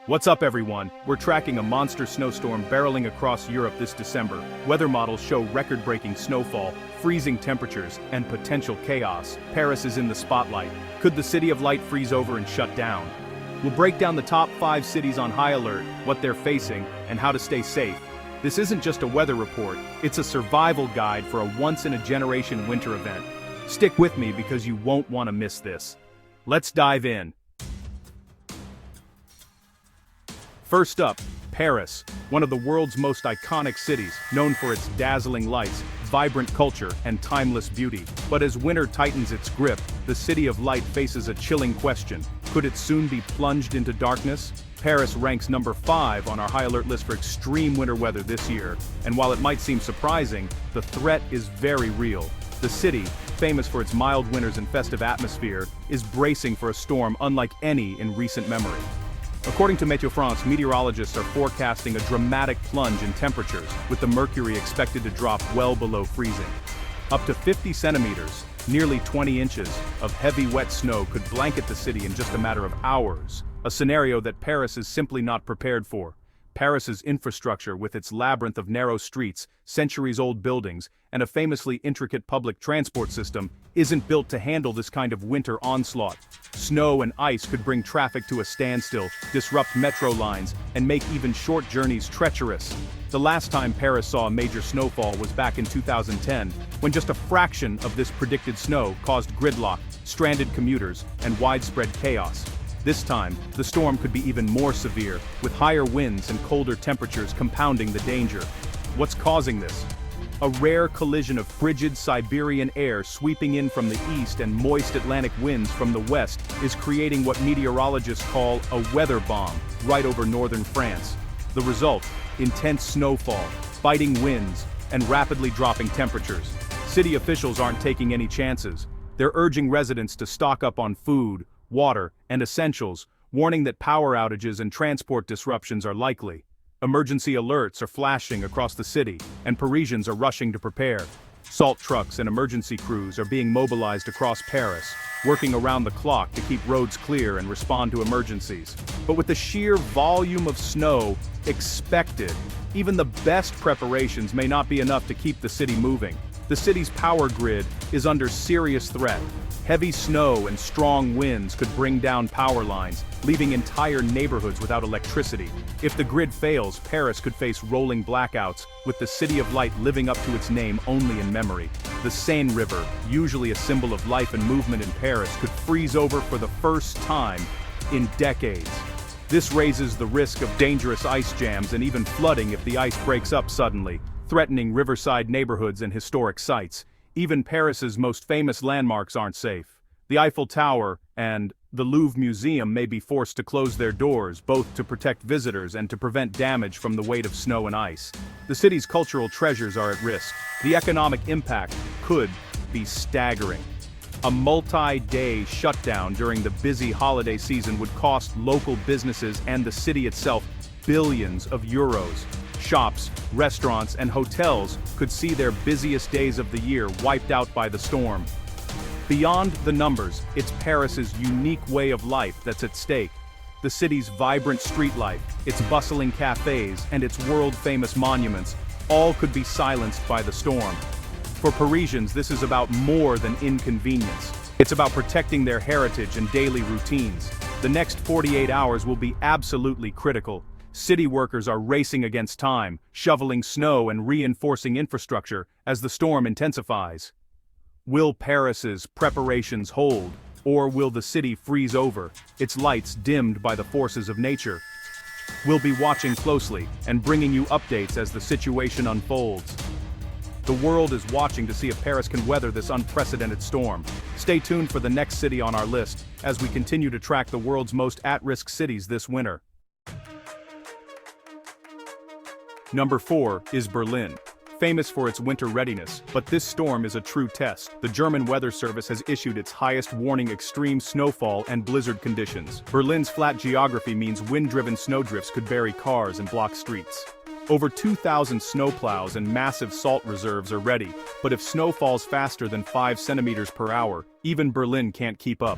What's up everyone? We're tracking a monster snowstorm barreling across Europe this December. Weather models show record-breaking snowfall, freezing temperatures, and potential chaos. Paris is in the spotlight. Could the City of Light freeze over and shut down? We'll break down the top 5 cities on high alert, what they're facing, and how to stay safe. This isn't just a weather report, it's a survival guide for a once-in-a-generation winter event. Stick with me because you won't want to miss this. Let's dive in. First up, Paris, one of the world's most iconic cities, known for its dazzling lights, vibrant culture, and timeless beauty. But as winter tightens its grip, the City of Light faces a chilling question. Could it soon be plunged into darkness? Paris ranks number 5 on our high alert list for extreme winter weather this year, and while it might seem surprising, the threat is very real. The city, famous for its mild winters and festive atmosphere, is bracing for a storm unlike any in recent memory. According to Météo France, meteorologists are forecasting a dramatic plunge in temperatures, with the mercury expected to drop well below freezing. Up to 50 centimeters, nearly 20 inches, of heavy wet snow could blanket the city in just a matter of hours, a scenario that Paris is simply not prepared for. Paris's infrastructure, with its labyrinth of narrow streets, centuries-old buildings, and a famously intricate public transport system, isn't built to handle this kind of winter onslaught. Snow and ice could bring traffic to a standstill, disrupt metro lines, and make even short journeys treacherous. The last time Paris saw a major snowfall was back in 2010, when just a fraction of this predicted snow caused gridlock, stranded commuters, and widespread chaos. This time, the storm could be even more severe, with higher winds and colder temperatures compounding the danger. What's causing this? A rare collision of frigid Siberian air sweeping in from the east and moist Atlantic winds from the west is creating what meteorologists call a weather bomb right over northern France. The result: intense snowfall, biting winds, and rapidly dropping temperatures. City officials aren't taking any chances. They're urging residents to stock up on food, water, and essentials, warning that power outages and transport disruptions are likely. Emergency alerts are flashing across the city, and Parisians are rushing to prepare. Salt trucks and emergency crews are being mobilized across Paris, working around the clock to keep roads clear and respond to emergencies. But with the sheer volume of snow expected, even the best preparations may not be enough to keep the city moving. The city's power grid is under serious threat. Heavy snow and strong winds could bring down power lines, leaving entire neighborhoods without electricity. If the grid fails, Paris could face rolling blackouts, with the City of Light living up to its name only in memory. The Seine River, usually a symbol of life and movement in Paris, could freeze over for the first time in decades. This raises the risk of dangerous ice jams and even flooding if the ice breaks up suddenly, threatening riverside neighborhoods and historic sites. Even Paris's most famous landmarks aren't safe. The Eiffel Tower and the Louvre Museum may be forced to close their doors, both to protect visitors and to prevent damage from the weight of snow and ice. The city's cultural treasures are at risk. The economic impact could be staggering. A multi-day shutdown during the busy holiday season would cost local businesses and the city itself billions of euros. Shops, restaurants, and hotels could see their busiest days of the year wiped out by the storm. Beyond the numbers, it's Paris's unique way of life that's at stake. The city's vibrant street life, its bustling cafes, and its world-famous monuments all could be silenced by the storm. For Parisians, this is about more than inconvenience. It's about protecting their heritage and daily routines. The next 48 hours will be absolutely critical. City workers are racing against time, shoveling snow and reinforcing infrastructure as the storm intensifies. Will Paris's preparations hold, or will the city freeze over, its lights dimmed by the forces of nature? We'll be watching closely and bringing you updates as the situation unfolds. The world is watching to see if Paris can weather this unprecedented storm. Stay tuned for the next city on our list as we continue to track the world's most at-risk cities this winter. Number 4 is Berlin. Famous for its winter readiness, but this storm is a true test. The German Weather Service has issued its highest warning: extreme snowfall and blizzard conditions. Berlin's flat geography means wind-driven snowdrifts could bury cars and block streets. Over 2,000 snowplows and massive salt reserves are ready, but if snow falls faster than 5 centimeters per hour, even Berlin can't keep up.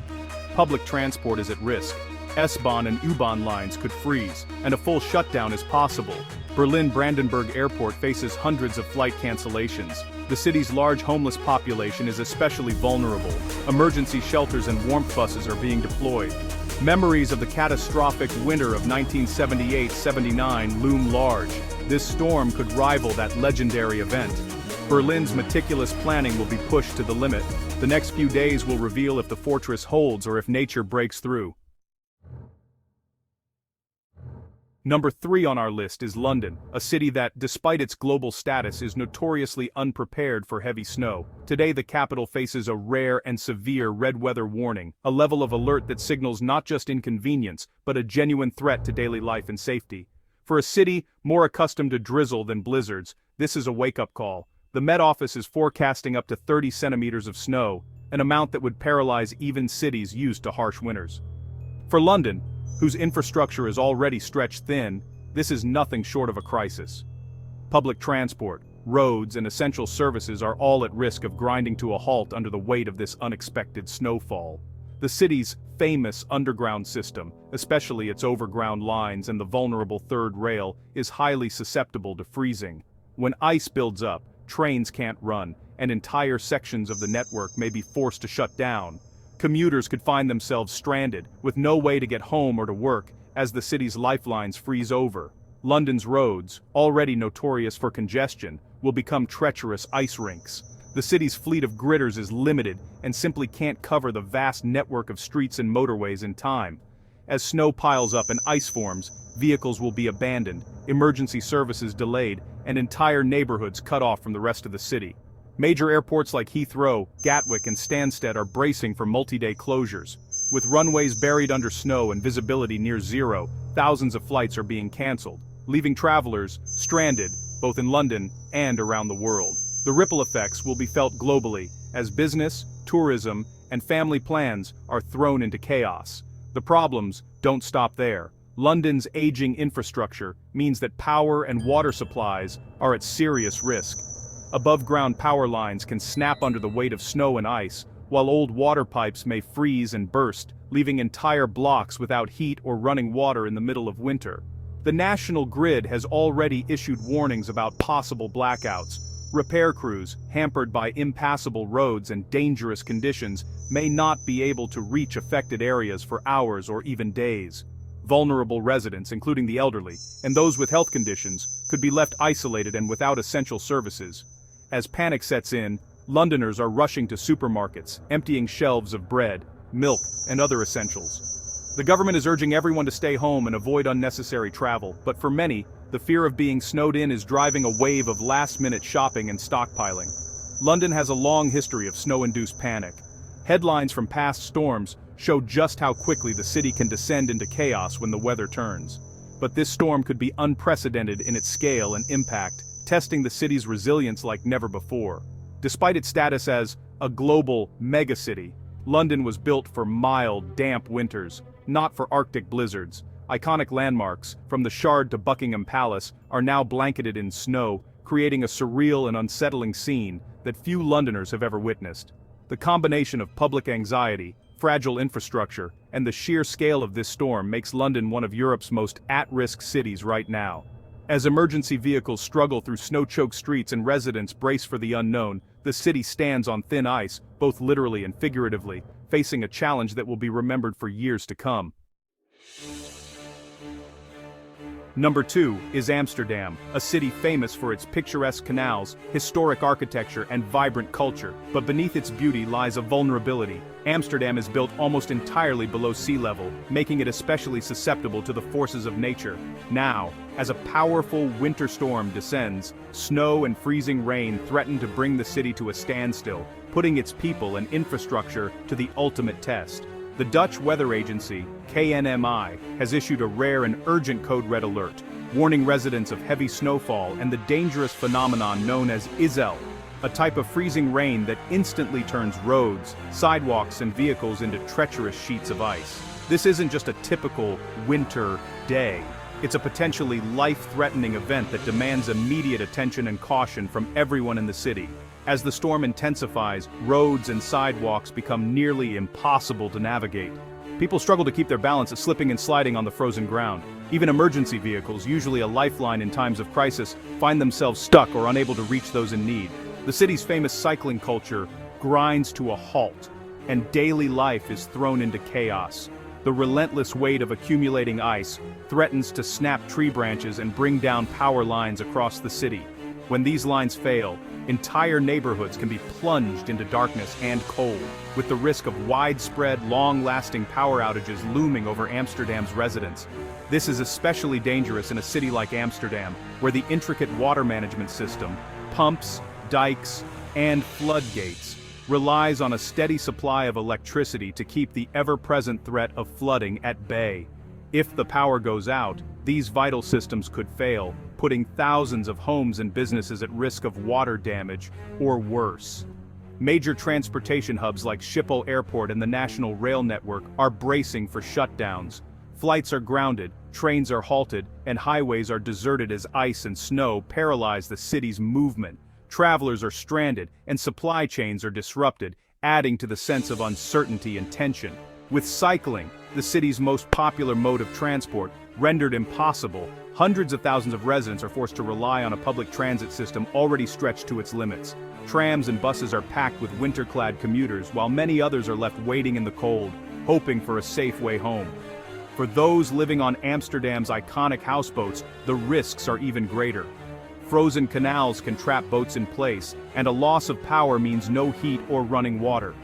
Public transport is at risk. S-Bahn and U-Bahn lines could freeze, and a full shutdown is possible. Berlin-Brandenburg Airport faces hundreds of flight cancellations. The city's large homeless population is especially vulnerable. Emergency shelters and warmth buses are being deployed. Memories of the catastrophic winter of 1978-79 loom large. This storm could rival that legendary event. Berlin's meticulous planning will be pushed to the limit. The next few days will reveal if the fortress holds or if nature breaks through. Number 3 on our list is London, a city that, despite its global status, is notoriously unprepared for heavy snow. Today the capital faces a rare and severe red weather warning, a level of alert that signals not just inconvenience, but a genuine threat to daily life and safety. For a city more accustomed to drizzle than blizzards, this is a wake-up call. The Met Office is forecasting up to 30 centimeters of snow, an amount that would paralyze even cities used to harsh winters. For London, whose infrastructure is already stretched thin, this is nothing short of a crisis. Public transport, roads, and essential services are all at risk of grinding to a halt under the weight of this unexpected snowfall. The city's famous underground system, especially its overground lines and the vulnerable third rail, is highly susceptible to freezing. When ice builds up, trains can't run, and entire sections of the network may be forced to shut down. Commuters could find themselves stranded, with no way to get home or to work, as the city's lifelines freeze over. London's roads, already notorious for congestion, will become treacherous ice rinks. The city's fleet of gritters is limited and simply can't cover the vast network of streets and motorways in time. As snow piles up and ice forms, vehicles will be abandoned, emergency services delayed, and entire neighborhoods cut off from the rest of the city. Major airports like Heathrow, Gatwick, and Stansted are bracing for multi-day closures. With runways buried under snow and visibility near zero, thousands of flights are being cancelled, leaving travelers stranded, both in London and around the world. The ripple effects will be felt globally, as business, tourism, and family plans are thrown into chaos. The problems don't stop there. London's aging infrastructure means that power and water supplies are at serious risk. Above-ground power lines can snap under the weight of snow and ice, while old water pipes may freeze and burst, leaving entire blocks without heat or running water in the middle of winter. The national grid has already issued warnings about possible blackouts. Repair crews, hampered by impassable roads and dangerous conditions, may not be able to reach affected areas for hours or even days. Vulnerable residents, including the elderly, and those with health conditions, could be left isolated and without essential services. As panic sets in, Londoners are rushing to supermarkets, emptying shelves of bread, milk, and other essentials. The government is urging everyone to stay home and avoid unnecessary travel, but for many, the fear of being snowed in is driving a wave of last-minute shopping and stockpiling. London has a long history of snow-induced panic. Headlines from past storms show just how quickly the city can descend into chaos when the weather turns. But this storm could be unprecedented in its scale and impact, testing the city's resilience like never before. Despite its status as a global megacity, London was built for mild, damp winters, not for Arctic blizzards. Iconic landmarks, from the Shard to Buckingham Palace, are now blanketed in snow, creating a surreal and unsettling scene that few Londoners have ever witnessed. The combination of public anxiety, fragile infrastructure, and the sheer scale of this storm makes London one of Europe's most at-risk cities right now. As emergency vehicles struggle through snow-choked streets and residents brace for the unknown, the city stands on thin ice, both literally and figuratively, facing a challenge that will be remembered for years to come. Number 2 is Amsterdam, a city famous for its picturesque canals, historic architecture, and vibrant culture. But beneath its beauty lies a vulnerability. Amsterdam is built almost entirely below sea level, making it especially susceptible to the forces of nature. Now, as a powerful winter storm descends, snow and freezing rain threaten to bring the city to a standstill, putting its people and infrastructure to the ultimate test. The Dutch weather agency, KNMI, has issued a rare and urgent code red alert, warning residents of heavy snowfall and the dangerous phenomenon known as Izel, a type of freezing rain that instantly turns roads, sidewalks, and vehicles into treacherous sheets of ice. This isn't just a typical winter day. It's a potentially life-threatening event that demands immediate attention and caution from everyone in the city. As the storm intensifies, roads and sidewalks become nearly impossible to navigate. People struggle to keep their balance, slipping and sliding on the frozen ground. Even emergency vehicles, usually a lifeline in times of crisis, find themselves stuck or unable to reach those in need. The city's famous cycling culture grinds to a halt, and daily life is thrown into chaos. The relentless weight of accumulating ice threatens to snap tree branches and bring down power lines across the city. When these lines fail, entire neighborhoods can be plunged into darkness and cold, with the risk of widespread, long-lasting power outages looming over Amsterdam's residents. This is especially dangerous in a city like Amsterdam, where the intricate water management system, pumps, dikes, and floodgates, relies on a steady supply of electricity to keep the ever-present threat of flooding at bay. If the power goes out, these vital systems could fail, putting thousands of homes and businesses at risk of water damage, or worse. Major transportation hubs like Schiphol Airport and the National Rail Network are bracing for shutdowns. Flights are grounded, trains are halted, and highways are deserted as ice and snow paralyze the city's movement. Travelers are stranded, and supply chains are disrupted, adding to the sense of uncertainty and tension. With cycling, the city's most popular mode of transport, rendered impossible, hundreds of thousands of residents are forced to rely on a public transit system already stretched to its limits. Trams and buses are packed with winter-clad commuters, while many others are left waiting in the cold, hoping for a safe way home. For those living on Amsterdam's iconic houseboats, the risks are even greater. Frozen canals can trap boats in place, and a loss of power means no heat or running water.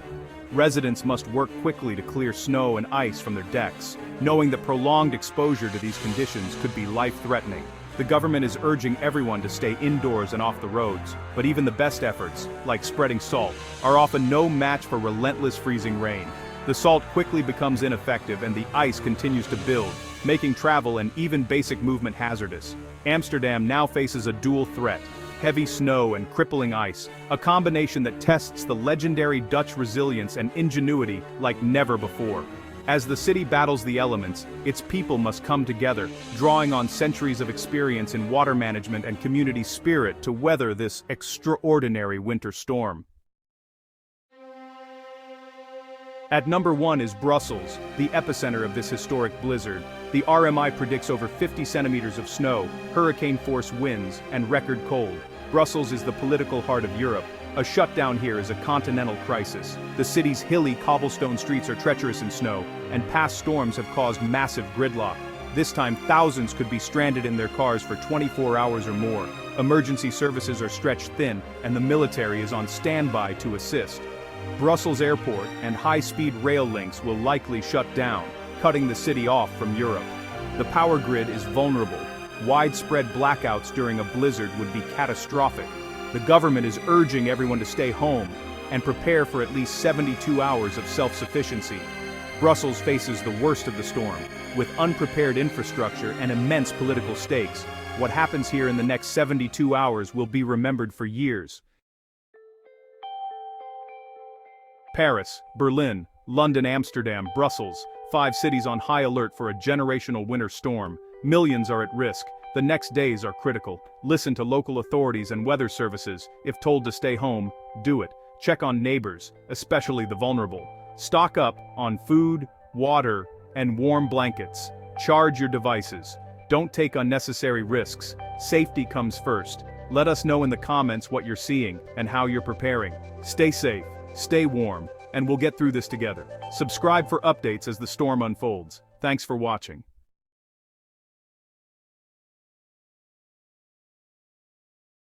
Residents must work quickly to clear snow and ice from their decks, knowing that prolonged exposure to these conditions could be life-threatening. The government is urging everyone to stay indoors and off the roads, but even the best efforts, like spreading salt, are often no match for relentless freezing rain. The salt quickly becomes ineffective and the ice continues to build, making travel and even basic movement hazardous. Amsterdam now faces a dual threat: heavy snow and crippling ice, a combination that tests the legendary Dutch resilience and ingenuity like never before. As the city battles the elements, its people must come together, drawing on centuries of experience in water management and community spirit to weather this extraordinary winter storm. At number 1 is Brussels, the epicenter of this historic blizzard. The RMI predicts over 50 centimeters of snow, hurricane-force winds, and record cold. Brussels is the political heart of Europe. A shutdown here is a continental crisis. The city's hilly cobblestone streets are treacherous in snow, and past storms have caused massive gridlock. This time, thousands could be stranded in their cars for 24 hours or more. Emergency services are stretched thin, and the military is on standby to assist. Brussels Airport and high-speed rail links will likely shut down, cutting the city off from Europe. The power grid is vulnerable. Widespread blackouts during a blizzard would be catastrophic. The government is urging everyone to stay home and prepare for at least 72 hours of self-sufficiency. Brussels faces the worst of the storm, with unprepared infrastructure and immense political stakes. What happens here in the next 72 hours will be remembered for years. Paris, Berlin, London, Amsterdam, Brussels, 5 cities on high alert for a generational winter storm. Millions are at risk. The next days are critical. Listen to local authorities and weather services. If told to stay home, do it. Check on neighbors, especially the vulnerable. Stock up on food, water, and warm blankets. Charge your devices. Don't take unnecessary risks. Safety comes first. Let us know in the comments what you're seeing and how you're preparing. Stay safe. Stay warm, and we'll get through this together. Subscribe for updates as the storm unfolds. Thanks for watching.